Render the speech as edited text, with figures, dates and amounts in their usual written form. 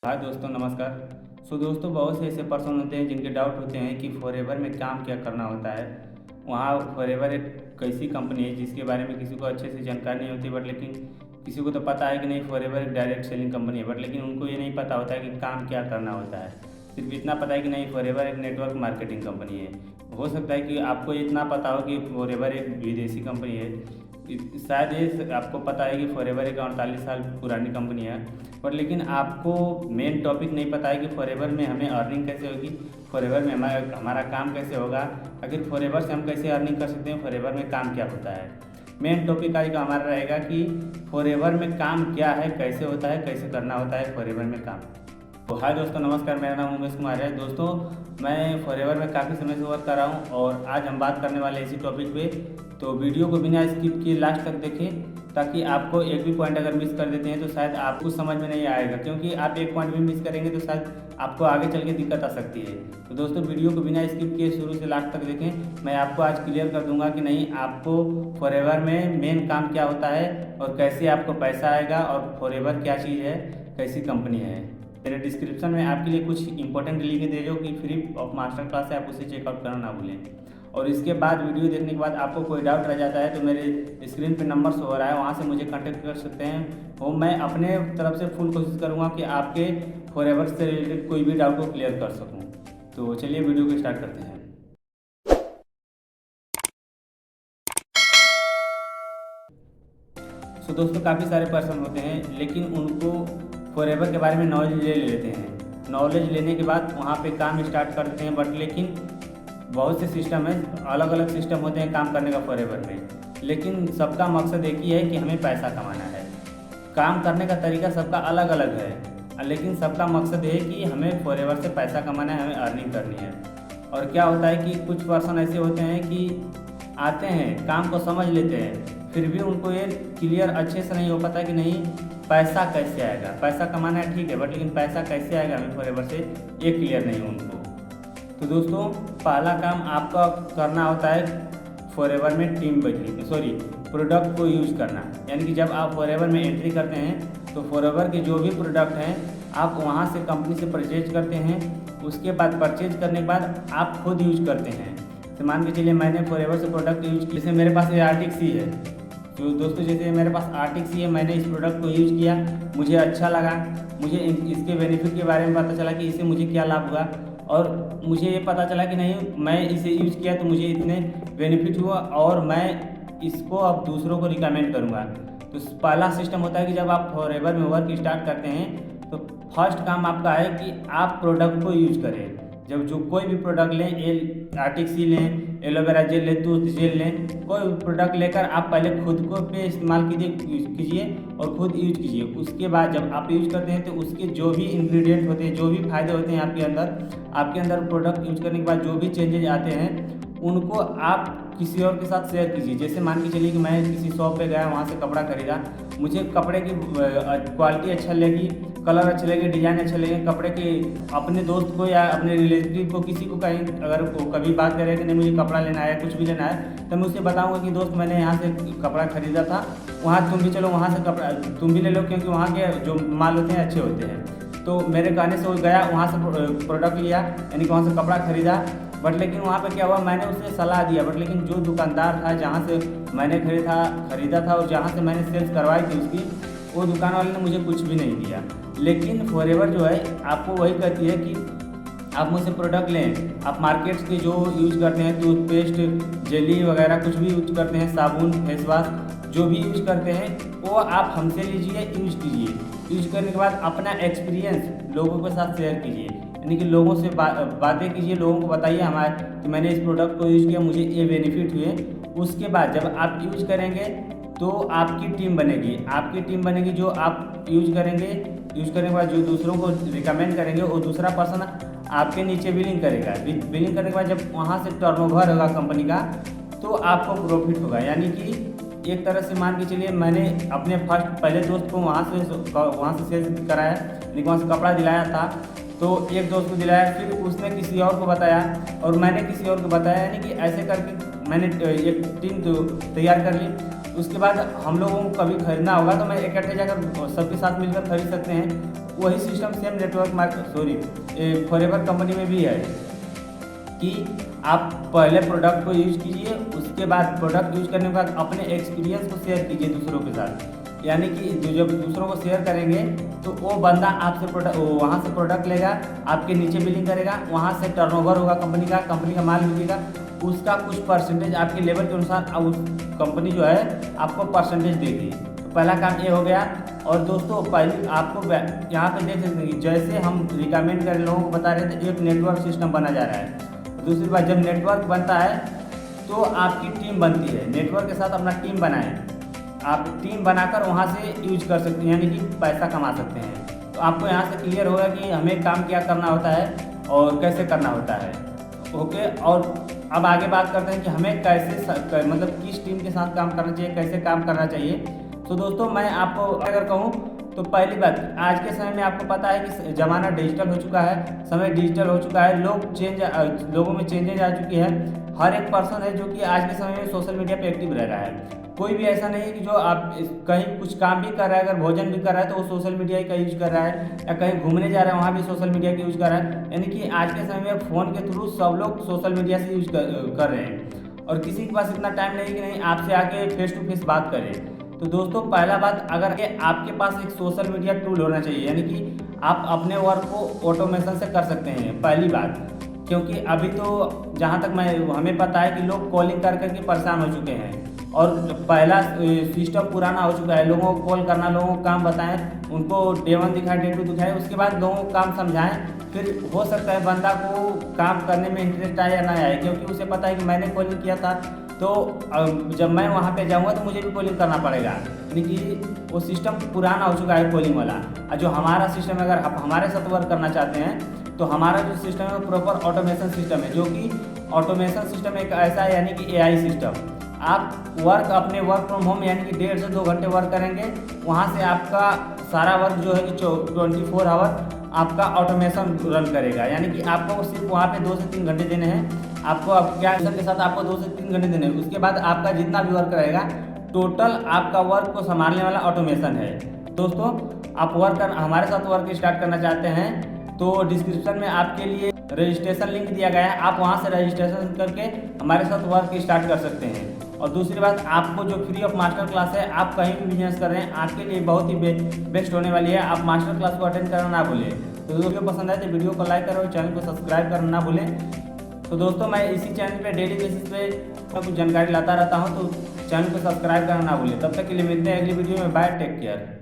हाय दोस्तों, नमस्कार। दोस्तों, बहुत से ऐसे पर्सन होते हैं जिनके डाउट होते हैं कि फॉरएवर में काम क्या करना होता है। वहाँ फॉरएवर एक कैसी कंपनी है जिसके बारे में किसी को अच्छे से जानकारी नहीं होती, बट लेकिन किसी को तो पता है कि नहीं फॉरएवर एक डायरेक्ट सेलिंग कंपनी है, बट लेकिन उनको ये नहीं पता होता है कि काम क्या करना होता है। सिर्फ इतना पता है कि नहीं फॉरएवर एक नेटवर्क मार्केटिंग कंपनी है। हो सकता है कि आपको इतना पता हो कि फॉरएवर एक विदेशी कंपनी है। शायद ये आपको पता है कि फॉरएवर एक 48 साल पुरानी कंपनी है, पर लेकिन आपको मेन टॉपिक नहीं पता है कि फॉरएवर में हमें अर्निंग कैसे होगी, फॉरएवर में हमारा काम कैसे होगा, आखिर फॉरएवर से हम कैसे अर्निंग कर सकते हैं, फॉरएवर में काम क्या होता है। मेन टॉपिक आज का हमारा रहेगा कि फॉरएवर में काम क्या है, कैसे होता है, कैसे करना होता है फॉरएवर में काम। तो हाय दोस्तों, नमस्कार। मेरा नाम उमेश कुमार है। दोस्तों, मैं फॉरएवर में काफ़ी समय से वर्क कर रहा हूँ और आज हम बात करने वाले इसी टॉपिक पे। तो वीडियो को बिना स्किप किए लास्ट तक देखें, ताकि आपको एक भी पॉइंट अगर मिस कर देते हैं तो शायद आपको समझ में नहीं आएगा, क्योंकि आप एक पॉइंट भी मिस करेंगे तो शायद आपको आगे चल के दिक्कत आ सकती है। तो दोस्तों, वीडियो को बिना स्किप किए शुरू से लास्ट तक देखें। मैं आपको आज क्लियर कर दूंगा कि नहीं आपको फॉरएवर में मेन काम क्या होता है और कैसे आपको पैसा आएगा और फॉरएवर क्या चीज़ है, कैसी कंपनी है। मेरे डिस्क्रिप्शन में आपके लिए कुछ इंपॉर्टेंट लिंक दे जो कि फ्री ऑफ मास्टर क्लास है, आप उसे चेकआउट करना ना भूलें। और इसके बाद वीडियो देखने के बाद आपको कोई डाउट रह जाता है तो मेरे स्क्रीन पे नंबर शो हो रहा है, वहाँ से मुझे कांटेक्ट कर सकते हैं और मैं अपने तरफ से फुल कोशिश करूँगा कि आपके फॉरएवर से रिलेटेड कोई भी डाउट को क्लियर कर सकूँ। तो चलिए वीडियो को स्टार्ट करते हैं। दोस्तों, काफ़ी सारे पर्सन होते हैं लेकिन उनको फॉरएवर के बारे में नॉलेज ले लेते हैं। नॉलेज लेने के बाद वहाँ पे काम स्टार्ट करते हैं, बट लेकिन बहुत से सिस्टम है, अलग अलग सिस्टम होते हैं काम करने का फॉरएवर में, लेकिन सबका मकसद एक ही है कि हमें पैसा कमाना है। काम करने का तरीका सबका अलग अलग है, लेकिन सबका मकसद ये है कि हमें फॉरएवर से पैसा कमाना है, हमें अर्निंग करनी है। और क्या होता है कि कुछ पर्सन ऐसे होते हैं कि आते हैं, काम को समझ लेते हैं, फिर भी उनको ये क्लियर अच्छे से नहीं हो पाता कि नहीं पैसा कैसे आएगा। पैसा कमाना है ठीक है, बट लेकिन पैसा कैसे आएगा हमें फॉरएवर से, ये क्लियर नहीं है उनको। तो दोस्तों, पहला काम आपका करना होता है फॉरएवर में प्रोडक्ट को यूज़ करना। यानी कि जब आप फॉरएवर में एंट्री करते हैं तो फॉरएवर के जो भी प्रोडक्ट हैं आप वहाँ से कंपनी से परचेज करते हैं। उसके बाद परचेज करने के बाद आप खुद यूज करते हैं। तो मान के चलिए मैंने फॉरएवर से प्रोडक्ट यूज किया, जैसे मेरे पास ये आर्टिक सी है। तो दोस्तों, जैसे मेरे पास आर्टिक सी है, मैंने इस प्रोडक्ट को यूज़ किया, मुझे अच्छा लगा, मुझे इसके बेनिफिट के बारे में पता चला कि इससे मुझे क्या लाभ हुआ, और मुझे ये पता चला कि नहीं मैं इसे यूज़ किया तो मुझे इतने बेनिफिट हुआ और मैं इसको अब दूसरों को रिकमेंड करूँगा। तो पहला सिस्टम होता है कि जब आप फॉरएवर में वर्क स्टार्ट करते हैं तो फर्स्ट काम आपका है कि आप प्रोडक्ट को यूज करें। जब जो कोई भी प्रोडक्ट लें, आर्टिक सी लें, एलोवेरा जेल लें, दूध जेल लें, कोई भी प्रोडक्ट लेकर आप पहले खुद को पे इस्तेमाल कीजिए और खुद यूज कीजिए। उसके बाद जब आप यूज करते हैं तो उसके जो भी इंग्रेडिएंट होते हैं, जो भी फायदे होते हैं आपके अंदर प्रोडक्ट यूज करने के बाद जो भी चेंजेज आते हैं उनको आप किसी और के साथ शेयर कीजिए। जैसे मान के चलिए कि मैं किसी शॉप पे गया, वहाँ से कपड़ा खरीदा, मुझे कपड़े की क्वालिटी अच्छा लगी, कलर अच्छे लगे, डिज़ाइन अच्छे लगे, कपड़े के अपने दोस्त को या अपने रिलेटिव को किसी को कहीं अगर कभी बात करें कि नहीं मुझे कपड़ा लेना है, कुछ भी लेना है, तो मैं उसे बताऊंगा कि दोस्त मैंने यहाँ से कपड़ा खरीदा था, वहाँ तुम भी चलो, वहाँ से कपड़ा तुम भी ले लो, क्योंकि वहाँ के जो माल होते हैं अच्छे होते हैं। तो मेरे कहने से वो गया, वहाँ से प्रोडक्ट लिया, यानी कि वहाँ से कपड़ा खरीदा। बट लेकिन वहाँ पे क्या हुआ, मैंने उसे सलाह दिया, बट लेकिन जो दुकानदार था जहाँ से मैंने खरीदा था और जहाँ से मैंने सेल्स करवाई थी उसकी, वो दुकान वाले ने मुझे कुछ भी नहीं दिया। लेकिन फॉरएवर जो है आपको वही कहती है कि आप मुझसे प्रोडक्ट लें। आप मार्केट्स के जो यूज करते हैं, टूथपेस्ट, जेली वगैरह कुछ भी यूज करते हैं, साबुन, फेस वॉश जो भी यूज करते हैं वो आप हमसे लीजिए, यूज कीजिए। यूज करने के बाद अपना एक्सपीरियंस लोगों के साथ शेयर कीजिए, यानी कि लोगों से बातें कीजिए, लोगों को बताइए कि मैंने इस प्रोडक्ट को यूज़ किया, मुझे ये बेनिफिट हुए। उसके बाद जब आप यूज करेंगे तो आपकी टीम बनेगी जो आप यूज करेंगे। यूज करने के बाद जो दूसरों को रिकमेंड करेंगे वो दूसरा पर्सन आपके नीचे बिलिंग करेगा। बिलिंग करने के बाद जब वहाँ से टर्नओवर होगा कंपनी का तो आपको प्रॉफिट होगा। यानी कि एक तरह से मान के चलिए मैंने अपने पहले दोस्त को वहाँ से सेल्स कराया, यानी वहाँ से कपड़ा दिलाया था, तो एक दोस्त को दिलाया, फिर उसने किसी और को बताया और मैंने किसी और को बताया, यानी कि ऐसे करके मैंने एक टीम तैयार कर ली। उसके बाद हम लोगों को कभी खरीदना होगा तो मैं इकट्ठे जाकर सबके साथ मिलकर खरीद सकते हैं। वही system same network market forever company में भी है कि आप पहले प्रोडक्ट को यूज़ कीजिए, उसके बाद प्रोडक्ट यूज़ करने के बाद अपने एक्सपीरियंस को शेयर कीजिए दूसरों के साथ। यानी कि जब दूसरों को शेयर करेंगे तो वो बंदा आपसे वहाँ से प्रोडक्ट लेगा, आपके नीचे बिलिंग करेगा, वहाँ से टर्नओवर होगा कंपनी का माल बिकेगा, उसका कुछ परसेंटेज आपके लेवल के अनुसार उस कंपनी जो है आपको परसेंटेज देगी। तो पहला काम ये हो गया। और दोस्तों पहले आपको यहाँ पे देख सकते हैं जैसे हम रिकमेंड कर लोगों को बता रहे थे, एक नेटवर्क सिस्टम बना जा रहा है। दूसरी बात, जब नेटवर्क बनता है तो आपकी टीम बनती है। नेटवर्क के साथ अपना टीम बनाएं, आप टीम बनाकर वहाँ से यूज कर सकते हैं, यानी कि पैसा कमा सकते हैं। तो आपको यहाँ से क्लियर होगा कि हमें काम क्या करना होता है और कैसे करना होता है। ओके, और अब आगे बात करते हैं कि हमें कैसे मतलब किस टीम के साथ काम करना चाहिए, कैसे काम करना चाहिए। तो दोस्तों मैं आपको अगर कहूँ तो पहली बात, आज के समय में आपको पता है कि ज़माना डिजिटल हो चुका है, समय डिजिटल हो चुका है, लोगों में चेंजेज आ चुकी है। हर एक पर्सन है जो कि आज के समय में सोशल मीडिया पे एक्टिव रह रहा है। कोई भी ऐसा नहीं है कि जो आप कहीं कुछ काम भी कर रहा है, अगर भोजन भी कर रहा है तो वो सोशल मीडिया का यूज कर रहा है, या कहीं घूमने जा रहा है वहाँ भी सोशल मीडिया का यूज कर रहा है। यानी कि आज के समय में फ़ोन के थ्रू सब लोग सोशल मीडिया से यूज कर रहे हैं, और किसी के पास इतना टाइम नहीं कि नहीं आपसे आके फेस टू फेस बात करें। तो दोस्तों पहला बात, अगर आपके पास एक सोशल मीडिया टूल होना चाहिए, यानी कि आप अपने वर्क को ऑटोमेशन से कर सकते हैं, पहली बात। क्योंकि अभी तो जहाँ तक हमें पता है कि लोग कॉलिंग कर करके परेशान हो चुके हैं, और पहला सिस्टम पुराना हो चुका है। लोगों को कॉल करना, लोगों को काम बताएं, उनको डे 1 दिखाएं, डे 2 दिखाएं, उसके बाद लोगों को काम समझाएं। फिर हो सकता है बंदा को काम करने में इंटरेस्ट आए या ना आए, क्योंकि उसे पता है कि मैंने कॉलिंग किया था तो जब मैं वहाँ पे जाऊँगा तो मुझे भी कॉलिंग करना पड़ेगा। यानी कि वो सिस्टम पुराना हो चुका है कॉलिंग वाला। और जो हमारा सिस्टम, अगर आप हमारे साथ वर्क करना चाहते हैं तो हमारा जो सिस्टम है वो प्रॉपर ऑटोमेशन सिस्टम है, जो कि ऑटोमेशन सिस्टम एक ऐसा है, यानी कि AI सिस्टम। आप अपने वर्क फ्रॉम होम यानी कि 1.5 से 2 घंटे वर्क करेंगे, वहाँ से आपका सारा वर्क जो है कि 24 आवर आपका ऑटोमेशन रन करेगा। यानी कि आपको सिर्फ वहाँ पे 2 से 3 घंटे देने हैं। आपको क्या के साथ आपको 2 से 3 घंटे देने हैं। उसके बाद आपका जितना भी वर्क रहेगा, टोटल आपका वर्क को संभालने वाला ऑटोमेशन है। दोस्तों आप हमारे साथ वर्क स्टार्ट करना चाहते हैं तो डिस्क्रिप्शन में आपके लिए रजिस्ट्रेशन लिंक दिया गया है, आप वहां से रजिस्ट्रेशन करके हमारे साथ वर्क स्टार्ट कर सकते हैं। और दूसरी बात, आपको जो फ्री ऑफ मास्टर क्लास है, आप कहीं भी बिजनेस कर रहे हैं आपके लिए बहुत ही बेस्ट होने वाली है। आप मास्टर क्लास को अटेंड करना ना भूलें। तो वीडियो पसंद आए तो वीडियो को लाइक करो और चैनल को सब्सक्राइब करना ना भूलें। तो दोस्तों मैं इसी चैनल पे डेली बेसिस पे कुछ जानकारी लाता रहता हूँ, तो चैनल को सब्सक्राइब करना ना भूलें। तब तक के लिए मिलते हैं अगली वीडियो में। Bye, take care.